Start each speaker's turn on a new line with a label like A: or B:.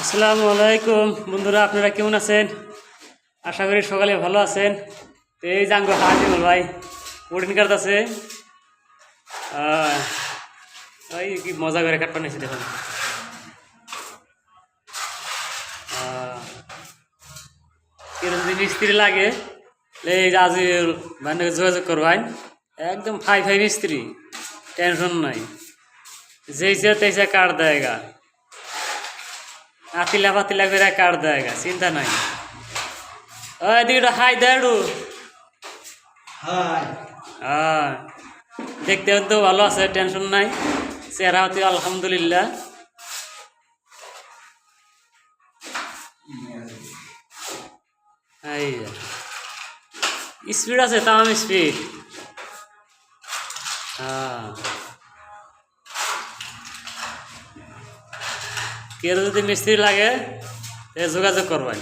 A: আসসালামু আলাইকুম বন্ধুরা, আপনারা কেমন আছেন? আশা করি সকালে ভালো আছেন। তো এই জাঙ্গো হাজিমুল ভাই ওডিন কার্ড আছে। ওই কি মজা করে কাট বানিয়েছে দেখুন। কেউ যদি মিস্ত্রি লাগে এই আজিল ভাইকে যোগাযোগ করবেন। একদম ফাই ফাই মিস্ত্রি, টেনশন নাই। যেইসে তেইসে কাট দেয়গা, আতিলা পাতিলা করে কাট দেয়গা, চিন্তা নাই। ওই দিকে হাই দেড়ু। হ্যাঁ, দেখতে তো ভালো আছে, টেনশন নাই। চেহারা হতে আলহামদুলিল্লাহ। স্পিড আছে, তাম স্পিড। হ্যাঁ, কেউ যদি মিস্ত্রি লাগে যোগাযোগ করবেন।